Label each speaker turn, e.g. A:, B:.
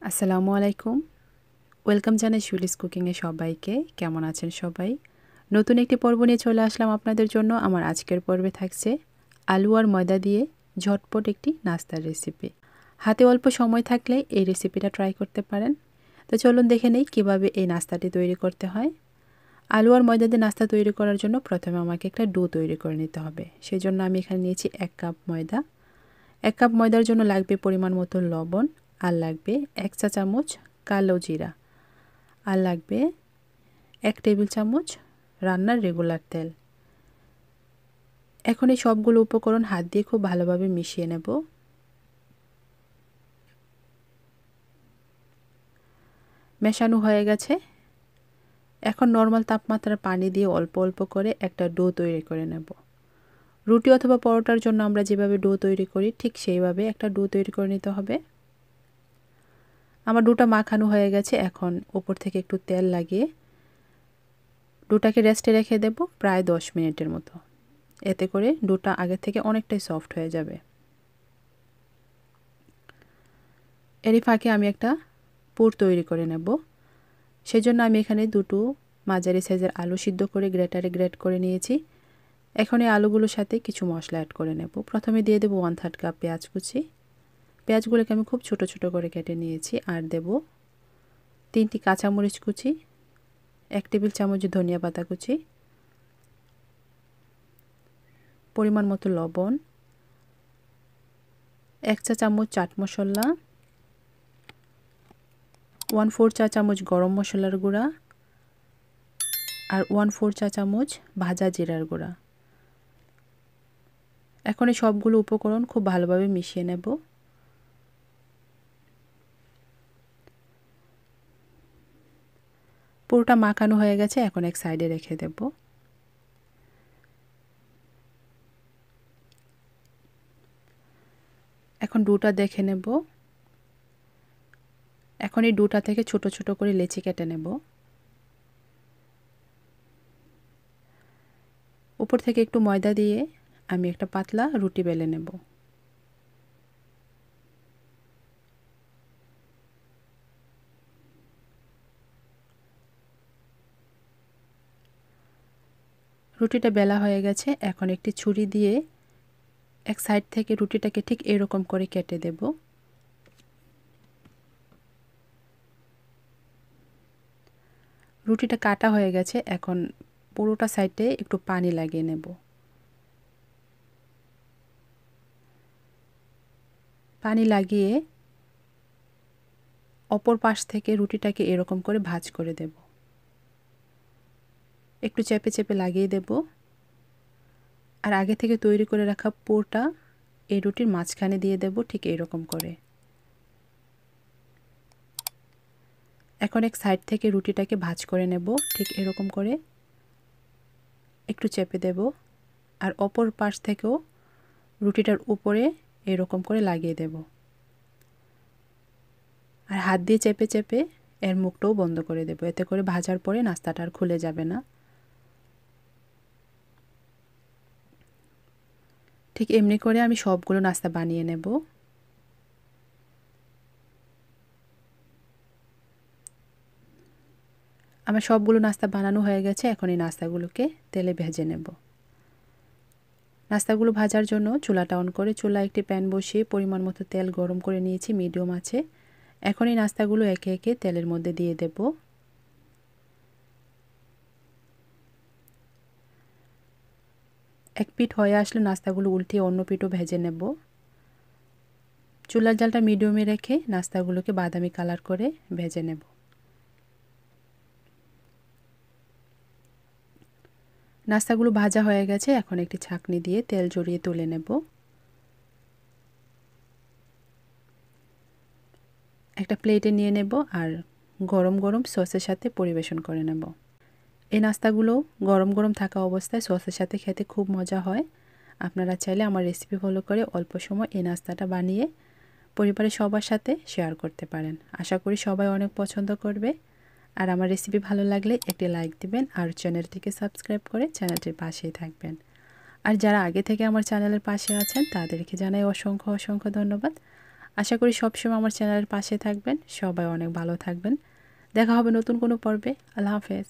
A: আসসালামু আলাইকুম। ওয়েলকাম জানাই শুলিস কুকিংয়ে সবাইকে। কেমন আছেন সবাই? নতুন একটি পর্ব নিয়ে চলে আসলাম আপনাদের জন্য। আমার আজকের পর্বে থাকছে আলু আর ময়দা দিয়ে ঝটপট একটি নাস্তার রেসিপি। হাতে অল্প সময় থাকলে এই রেসিপিটা ট্রাই করতে পারেন। তো চলুন দেখে নেই কীভাবে এই নাস্তাটি তৈরি করতে হয়। আলু আর ময়দা দিয়ে নাস্তা তৈরি করার জন্য প্রথমে আমাকে একটা ডো তৈরি করে নিতে হবে। সেজন্য আমি এখানে নিয়েছি 1 কাপ ময়দা। 1 কাপ ময়দার জন্য লাগবে পরিমাণ মতো লবণ, আর লাগবে 1 চা চামচ কালো জিরা, আর লাগবে 1 টেবিল চামচ রান্নার রেগুলার তেল। এখন এই সবগুলো উপকরণ হাত দিয়ে খুব ভালোভাবে মিশিয়ে নেব। মেশানো হয়ে গেছে। এখন নর্মাল তাপমাত্রার পানি দিয়ে অল্প অল্প করে একটা ডো তৈরি করে নেব। রুটি অথবা পরোটার জন্য আমরা যেভাবে ডো তৈরি করি ঠিক সেইভাবে একটা ডো তৈরি করে নিতে হবে। আমার ডোটা মাখানো হয়ে গেছে। এখন উপর থেকে একটু তেল লাগিয়ে ডোটাকে রেস্টে রেখে দেব প্রায় 10 মিনিটের মতো। এতে করে ডোটা আগে থেকে অনেকটাই সফট হয়ে যাবে। এরই ফাঁকে আমি একটা পুর তৈরি করে নেব। সেজন্য আমি এখানে দুটো মাঝারি সাইজের আলু সিদ্ধ করে গ্রেটারে গ্রেট করে নিয়েছি। এখন এই আলুগুলোর সাথে কিছু মশলা অ্যাড করে নেব। প্রথমে দিয়ে দেব 1/3 কাপ পেঁয়াজ কুচি। পেঁয়াজগুলোকে আমি খুব ছোট ছোট করে কেটে নিয়েছি। আর দেব 3টি কাঁচামরিচ কুচি, 1 টেবিল চামচ ধনিয়া পাতা কুচি, পরিমাণ মতো লবণ, 1 চা চামচ চাট মশলা, 1/4 চা চামচ গরম মশলার গুঁড়া, আর 1/4 চা চামচ ভাজা জিরার গুঁড়া। এখন এই সবগুলো উপকরণ খুব ভালোভাবে মিশিয়ে নেব। পুরোটা মাখানো হয়ে গেছে। এখন এক সাইডে রেখে দেব। এখন ডোটা দেখে নেব। এখন এই ডোটা থেকে ছোট ছোট করে লেচি কেটে নেব। উপর থেকে একটু ময়দা দিয়ে আমি একটা পাতলা রুটি বেলে নেব। রুটিটা বেলা হয়ে গেছে। এখন একটি ছুরি দিয়ে এক সাইড থেকে রুটিটাকে ঠিক এরকম করে কেটে দেব। রুটিটা কাটা হয়ে গেছে। এখন পুরোটা সাইডে একটু পানি লাগিয়ে নেব। পানি লাগিয়ে অপর পাশ থেকে রুটিটাকে এরকম করে ভাঁজ করে দেব। একটু চেপে চেপে লাগিয়ে দেব। আর আগে থেকে তৈরি করে রাখা পুরটা এই রুটির মাঝখানে দিয়ে দেব ঠিক এরকম করে। এখন এক সাইড থেকে রুটিটাকে ভাঁজ করে নেব ঠিক এরকম করে। একটু চেপে দেব। আর অপর পাশ থেকেও রুটিটার উপরে এরকম করে লাগিয়ে দেব। আর হাত দিয়ে চেপে চেপে এর মুখটাও বন্ধ করে দেব। এতে করে ভাজার পরে নাস্তাটা আর খুলে যাবে না। ঠিক এমনি করে আমি সবগুলো নাস্তা বানিয়ে নেব। আমার সবগুলো নাস্তা বানানো হয়ে গেছে। এখন এই নাস্তাগুলোকে তেলে ভেজে নেব। নাস্তাগুলো ভাজার জন্য চুলাটা অন করে চুলায় একটি প্যান বসিয়ে পরিমাণ মতো তেল গরম করে নিয়েছি মিডিয়াম আঁচে। এখন এই নাস্তাগুলো একে একে তেলের মধ্যে দিয়ে দেব। এক পিঠ হয়ে আসলে নাস্তাগুলো উল্টিয়ে অন্য পিঠও ভেজে নেব। চুলার জালটা মিডিয়ামে রেখে নাস্তাগুলোকে বাদামি কালার করে ভেজে নেব। নাস্তাগুলো ভাজা হয়ে গেছে। এখন একটি ছাঁকনি দিয়ে তেল ঝরিয়ে তুলে নেব। একটা প্লেটে নিয়ে নেব আর গরম গরম সসের সাথে পরিবেশন করে নেব। এই নাস্তাগুলো গরম গরম থাকা অবস্থায় সসের সাথে খেতে খুব মজা হয়। আপনারা চাইলে আমার রেসিপি ফলো করে অল্প সময় এই নাস্তাটা বানিয়ে পরিবারের সবার সাথে শেয়ার করতে পারেন। আশা করি সবাই অনেক পছন্দ করবে। আর আমার রেসিপি ভালো লাগলে একটি লাইক দিবেন আর চ্যানেলটিকে সাবস্ক্রাইব করে চ্যানেলটির পাশেই থাকবেন। আর যারা আগে থেকে আমার চ্যানেলের পাশে আছেন তাদেরকে জানাই অসংখ্য অসংখ্য ধন্যবাদ। আশা করি সবসময় আমার চ্যানেলের পাশে থাকবেন। সবাই অনেক ভালো থাকবেন। দেখা হবে নতুন কোনো পর্বে। আল্লাহ হাফেজ।